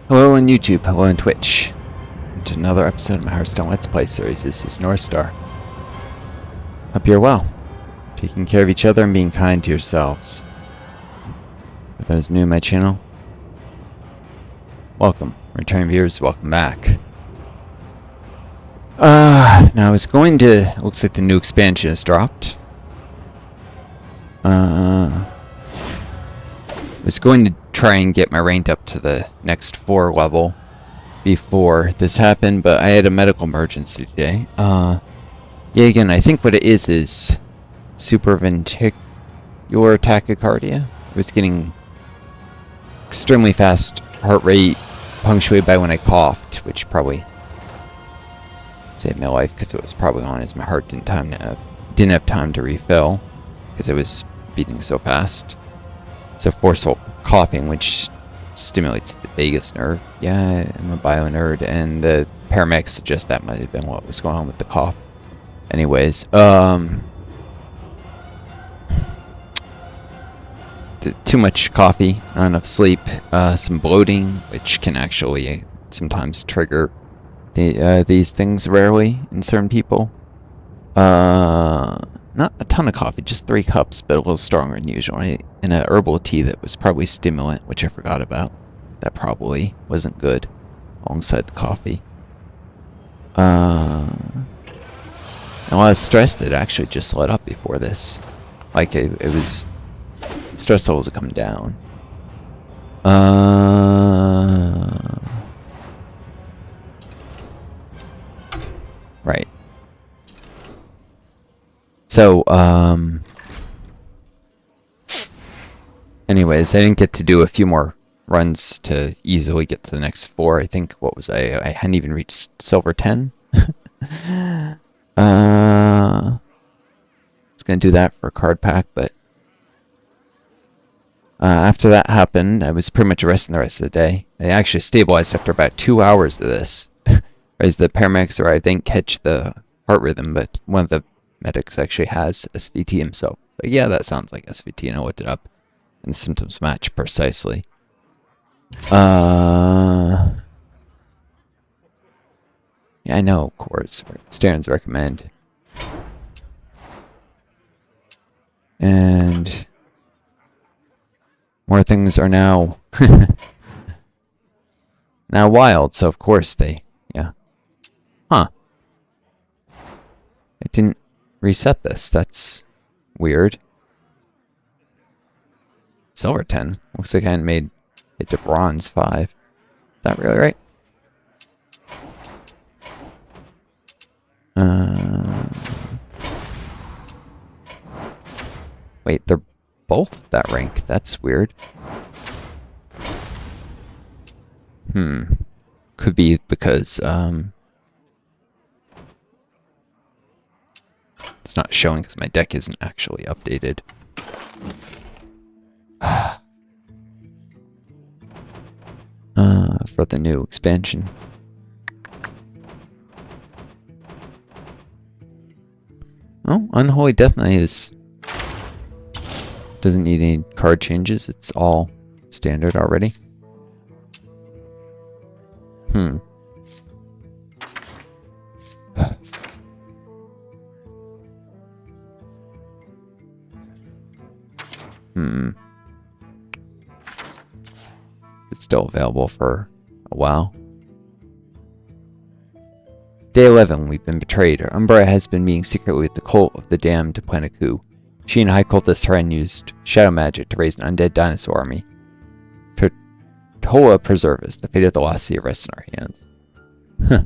Hello on YouTube, hello on Twitch. And to another episode of my Hearthstone Let's Play series. This is Northstar. Hope you're well, taking care of each other and being kind to yourselves. For those new to my channel, welcome. Returning viewers, welcome back. Now I was going to, looks like the new expansion has dropped. I was going to try and get my rank up to the next 4 level before this happened, but I had a medical emergency today. Yeah, again, I think what it is supraventricular tachycardia. I was getting extremely fast heart rate punctuated by when I coughed, which probably saved my life because it was probably on as my heart didn't have time to refill because it was beating so fast. So forceful coughing, which stimulates the vagus nerve. Yeah, I'm a bio nerd, and the paramedics suggest that might have been what was going on with the cough. Anyways, too much coffee, not enough sleep, some bloating, which can actually sometimes trigger these things rarely in certain people. Not a ton of coffee, just 3 cups, but a little stronger than usual. And a herbal tea that was probably stimulant, which I forgot about. That probably wasn't good alongside the coffee. And a lot of stress that actually just let up before this. Like it was, stress levels are coming down. Right. So, anyways, I didn't get to do a few more runs to easily get to the next 4. I think, what was I hadn't even reached silver 10. I was going to do that for a card pack, but after that happened, I was pretty much resting the rest of the day. I actually stabilized after about 2 hours of this. As the paramedics arrived, I didn't catch the heart rhythm, but one of the medics actually has SVT himself. So yeah, that sounds like SVT, and I looked it up, and the symptoms match precisely. Yeah, I know, of course. Standards recommend. And more things are now now wild, so of course they, yeah. Huh. I didn't reset this. That's weird. Silver 10. Looks like I hadn't made it to bronze 5. Is that really right? Wait, they're both that rank. That's weird. Could be because, it's not showing because my deck isn't actually updated. For the new expansion. Oh, Unholy Death Knight doesn't need any card changes. It's all standard already. It's still available for a while. Day 11, we've been betrayed. Umbra has been meeting secretly with the cult of the damned to plan a coup. She and High Cultist Haren used shadow magic to raise an undead dinosaur army. Tola preserve us. The fate of the lost sea rests in our hands. Huh.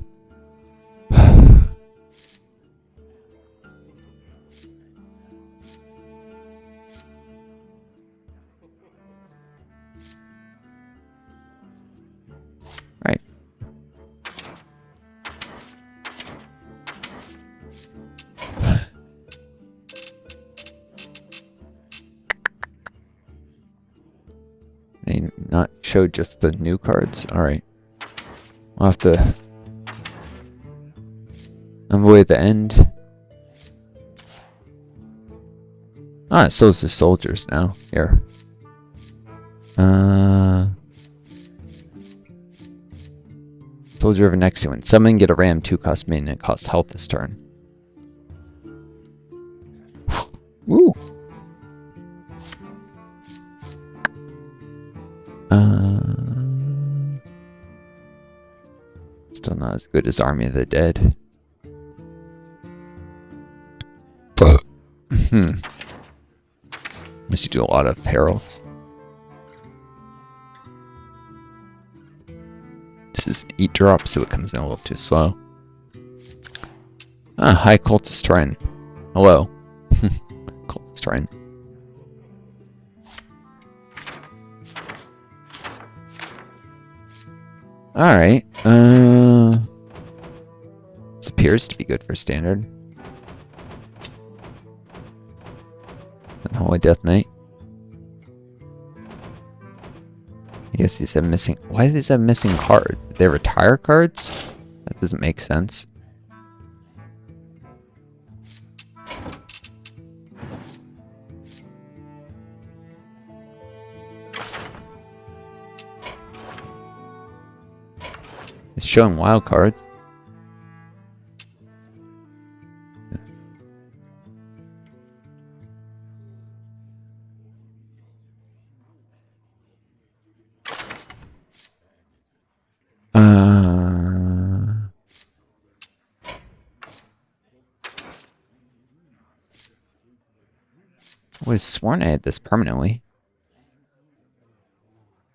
Right. May not show just the new cards. Alright. We'll have to avoid the end. Ah, so is the soldiers now. Here. Soldier of Nexium. Summon, get a ram, 2-cost main, and it costs health this turn. Woo! Still not as good as Army of the Dead. Must you do a lot of perils. This is 8 drops, so it comes in a little too slow. Ah, hi Cultist Terrain. Hello. Cultist Terrain. Alright, this appears to be good for standard. Unholy Death Knight. I guess these have missing... Why do these have missing cards? Did they retire cards? That doesn't make sense. It's showing wild cards. I was sworn I had this permanently.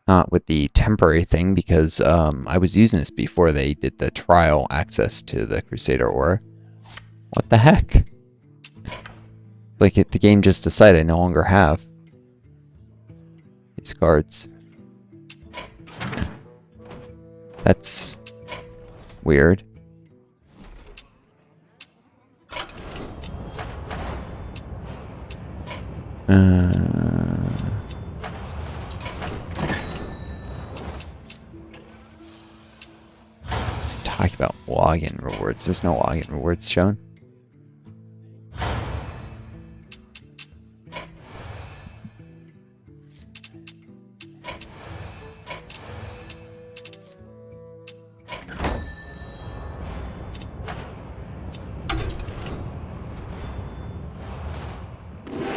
Not with the temporary thing, because I was using this before they did the trial access to the Crusader Aura. What the heck? Like, the game just decided I no longer have these cards. That's weird. Let's talk about login rewards. There's no login rewards shown.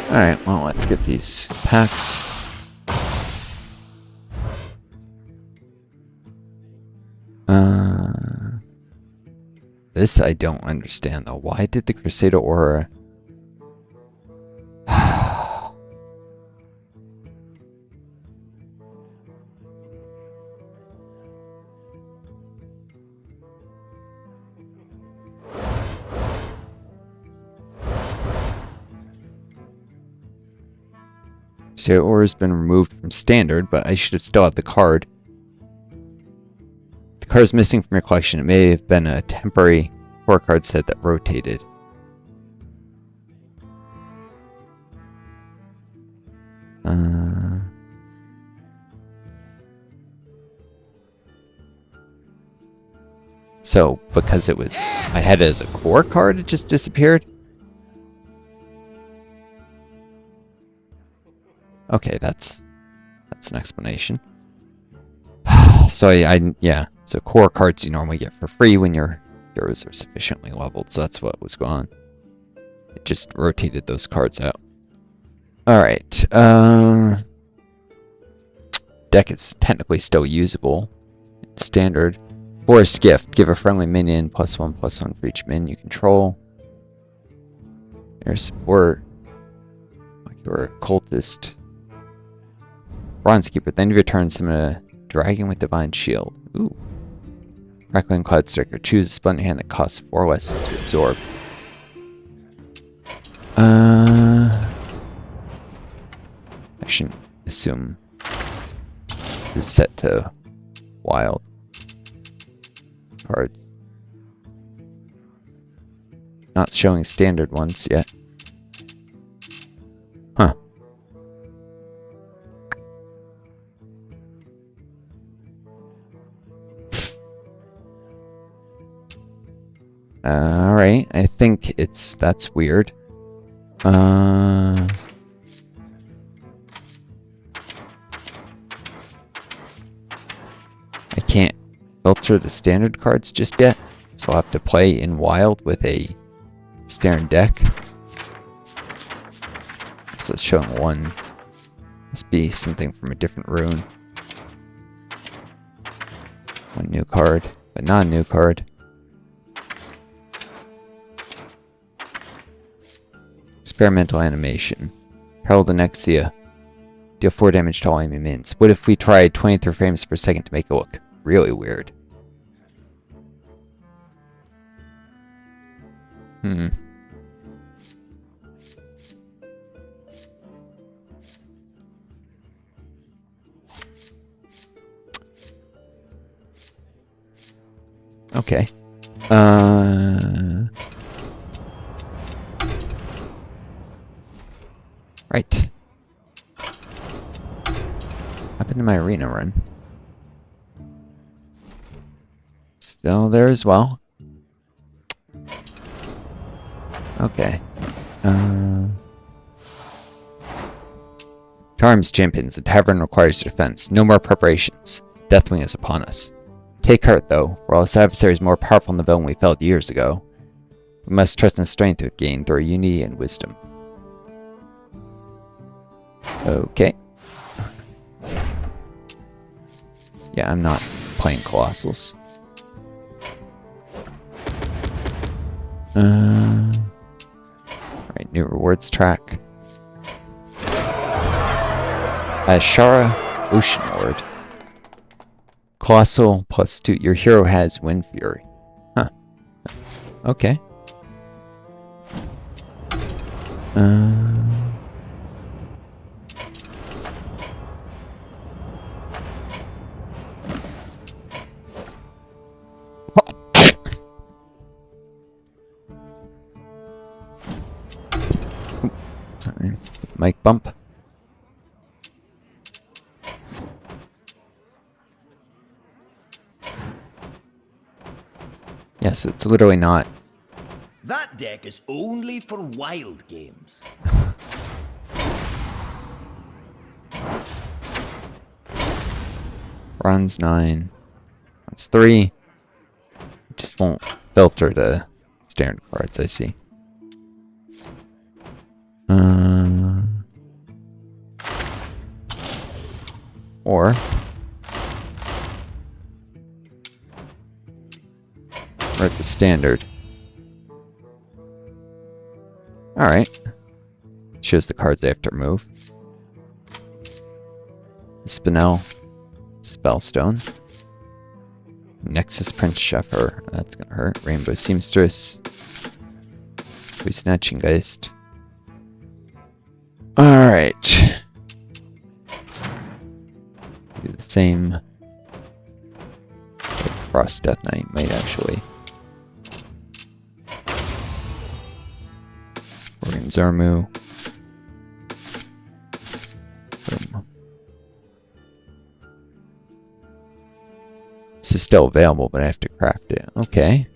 Alright, well, let's get these packs. This I don't understand, though. Why did the Crusader Aura... Crusader Aura has been removed from standard, but I should have still had the card. The card is missing from your collection. It may have been a temporary core card set that rotated. So, because it was... I had it as a core card, it just disappeared? Okay, that's an explanation. So yeah. So core cards you normally get for free when your heroes are sufficiently leveled. So that's what was going on. It just rotated those cards out. All right. Deck is technically still usable. Standard. Forest Gift. Give a friendly minion +1/+1 for each minion you control. Air support. Like you're a cultist. Bronzekeeper. At the end of your turn, summon a dragon with divine shield. Ooh. Crackling Cloud Striker. Choose a spell in your hand that costs 4 less to absorb. I shouldn't assume this is set to wild cards. Not showing standard ones yet. Huh. Alright, I think that's weird. I can't filter the standard cards just yet, so I'll have to play in wild with a standard deck. So it's showing one. Must be something from a different rune. One new card, but not a new card. Experimental animation. Herald Anexia. Deal 4 damage to all enemy minions. What if we tried 23 frames per second to make it look really weird? Okay. Right. Happened to my arena run. Still there as well. Okay. Charms champions. The tavern requires defense. No more preparations. Deathwing is upon us. Take heart, though. While this adversary is more powerful than the villain we felled years ago, we must trust in the strength we've gained through unity and wisdom. Okay. Yeah, I'm not playing Colossals. Alright, new rewards track. Ashara, Ocean Lord. Colossal +2. Your hero has Wind Fury. Huh. Okay. Sorry. Mic bump. Yes, it's literally not. That deck is only for wild games. Runs 9. Runs 3. Just won't filter the standard cards, I see. Or we're at the standard. Alright. Shows the cards I have to remove. Spinel. Spellstone. Nexus Prince Sheffer. That's gonna hurt. Rainbow Seamstress. Snatching Geist. Alright. Do the same. Frost Death Knight might actually. Orion Zarmu. Boom. This is still available, but I have to craft it. Okay.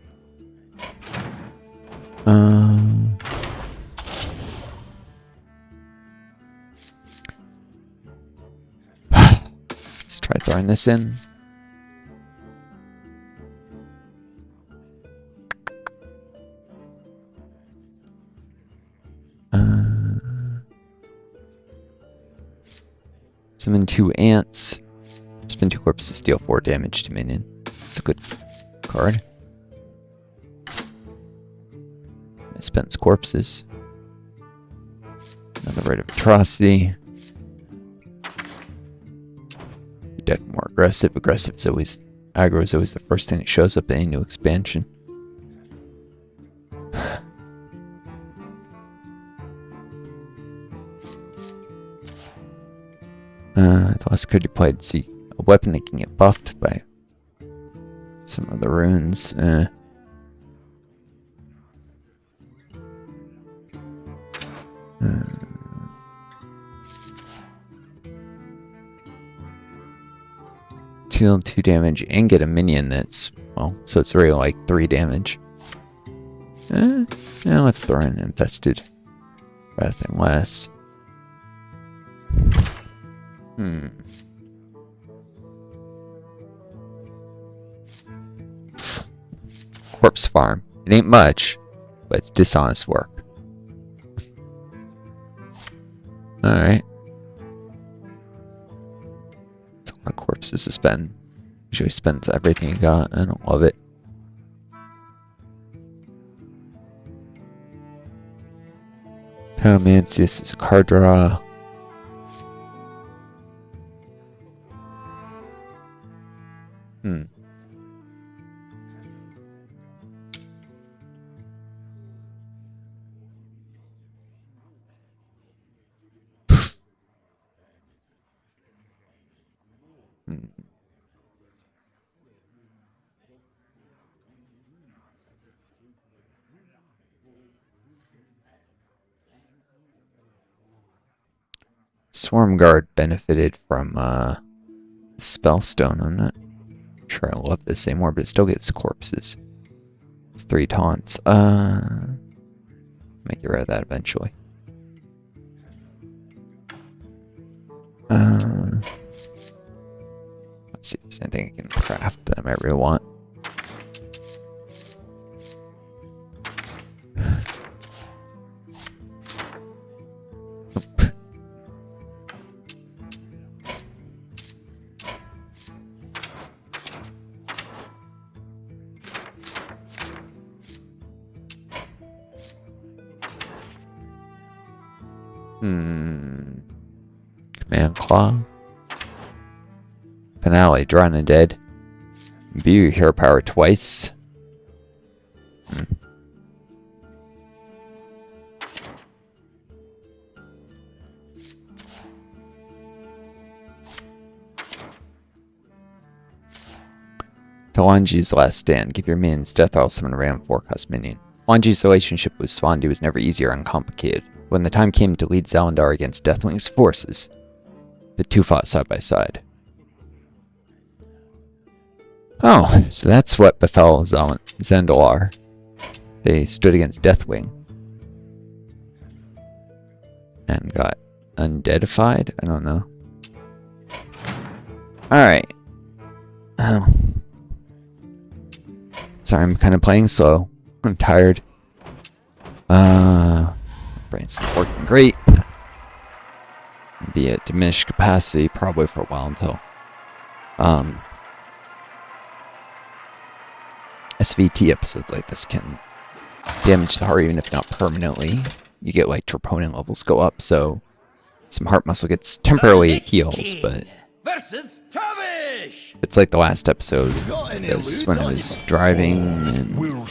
Let's try throwing this in. Summon 2 ants. Spin 2 corpses, deal 4 damage to minion. It's a good card. Spends corpses. Another Rite of Atrocity. Deck more aggressive. Aggressive is always... Aggro is always the first thing that shows up in any new expansion. The last card you played, see a weapon that can get buffed by some of the runes. Deal 2 damage and get a minion that's, well, so it's really like 3 damage. Yeah, let's throw in Infested rather than less. corpse farm. It ain't much, but it's dishonest work. Alright. It's a lot of corpses to spend. Usually spends everything you got. I don't love it. Oh man, see, this is a card draw. Swarm Guard benefited from Spellstone. I'm not sure I love this anymore, but it still gives corpses. It's 3 taunts. Might get rid of that eventually. Let's see if there's anything I can craft that I might really want. Nope. Command Claw. Finale, drawn and dead. View your hero power twice. Talanji's last stand. Give your minions death while summon a random forecast minion. Talanji's relationship with Swandi was never easy or uncomplicated. When the time came to lead Zalandar against Deathwing's forces, the two fought side by side. Oh, so that's what befell Zandalar. They stood against Deathwing. And got undeadified? I don't know. Alright. Oh. Sorry, I'm kind of playing slow. I'm tired. Brain's not working great. Be at diminished capacity probably for a while until SVT episodes like this can damage the heart even if not permanently. You get like troponin levels go up, so some heart muscle gets temporarily heals, but versus Tavish. it's like the last episode is when I was driving and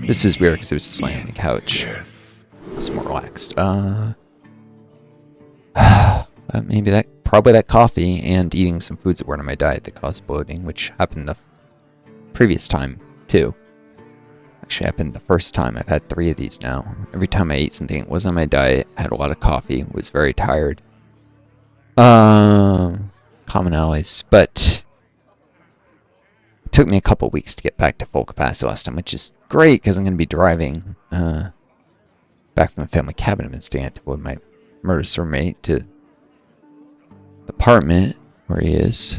this is weird because it was just laying on the couch. I was more relaxed. Maybe probably that coffee and eating some foods that weren't on my diet that caused bloating, which happened the previous time too. Actually happened the first time. I've had 3 of these now. Every time I ate something that was on my diet, had a lot of coffee, was very tired. Commonalities, but it took me a couple weeks to get back to full capacity last time, which is great because I'm going to be driving back from the family cabin I've been staying at with my murderous roommate to the apartment where he is.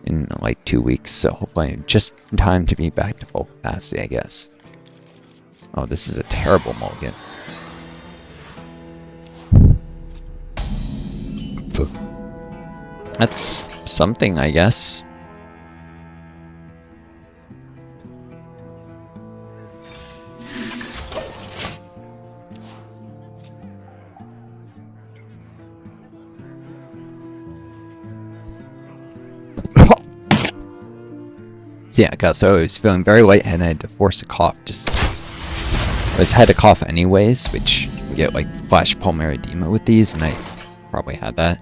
In like 2 weeks, so hopefully just in time to be back to full capacity, I guess. Oh, this is a terrible mulligan. That's something, I guess. So yeah, so I was feeling very lightheaded and I had to force a cough. I had a cough anyways, which you can get like flash pulmonary edema with these, and I probably had that.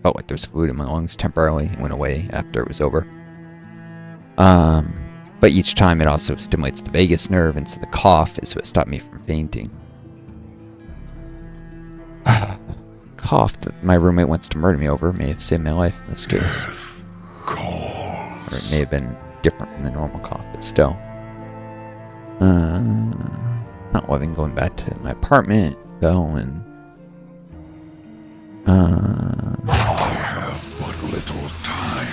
Felt like there was fluid in my lungs temporarily. It went away after it was over. But each time it also stimulates the vagus nerve, and so the cough is what stopped me from fainting. Cough that my roommate wants to murder me over may have saved my life in this case. Or it may have been different from the normal cough, but still. Not loving going back to my apartment, though, and... I have but little time.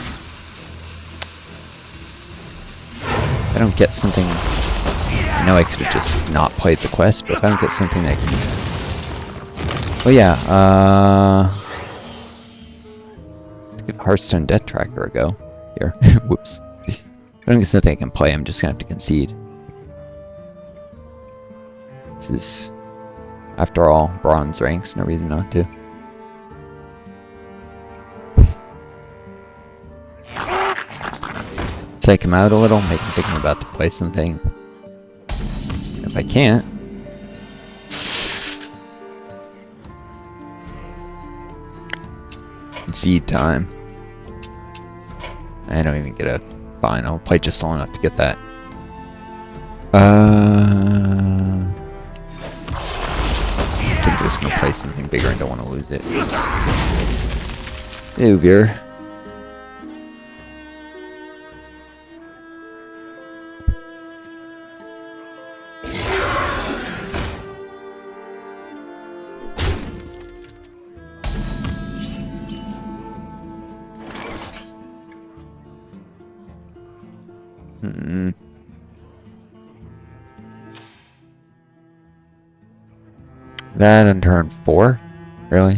If I don't get something... I know I could have just not played the quest, but if I don't get something that can... Oh yeah, let's give Hearthstone Death Tracker a go. Here. Whoops. If I don't get something I can play, I'm just gonna have to concede. This is, after all, bronze ranks, no reason not to. Take him out a little, make him think I'm about to play something. If I can't... Concede time. I don't even get a... Fine, I'll play just long enough to get that. I think I'm just gonna play something bigger and don't want to lose it. Ogre. That on turn 4? Really?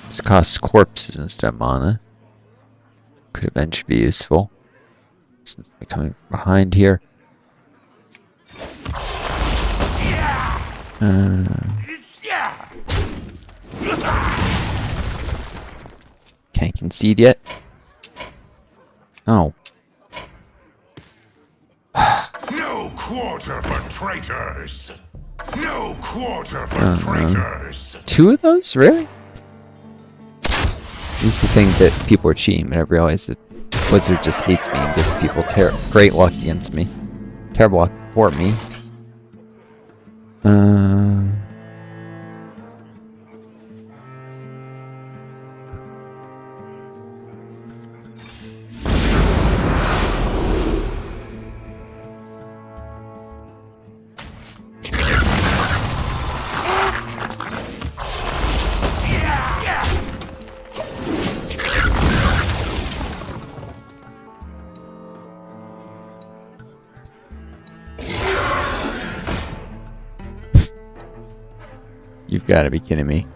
This costs corpses instead of mana. Could eventually be useful. Since they're coming behind here. Can't concede yet. Oh. No quarter for traitors. No quarter for traitors. 2 of those? Really? I used to think that people were cheating, but I realized that Blizzard just hates me and gives people great luck against me. Terrible luck for me. You've got to be kidding me.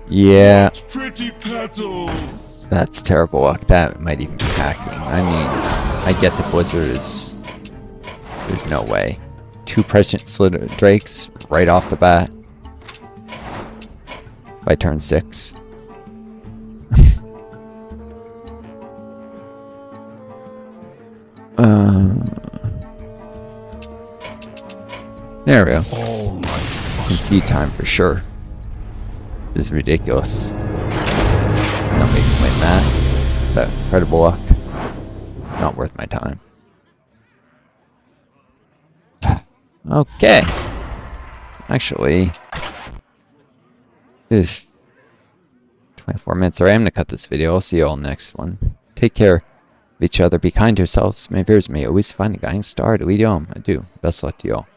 Yeah. Pretty petals. That's terrible luck. That might even be hacking. I mean, I get the Blizzard is... There's no way. 2 Prescient Slitter Drakes right off the bat. By turn 6. There we go. Concede time for sure. This is ridiculous. Nobody can win that. That incredible luck. Not worth my time. Okay. Actually, 24 minutes. Alright, I'm gonna cut this video. I'll see you all next one. Take care of each other. Be kind to yourselves. May viewers may always find a guiding star to lead you home. I do. Best luck to you all.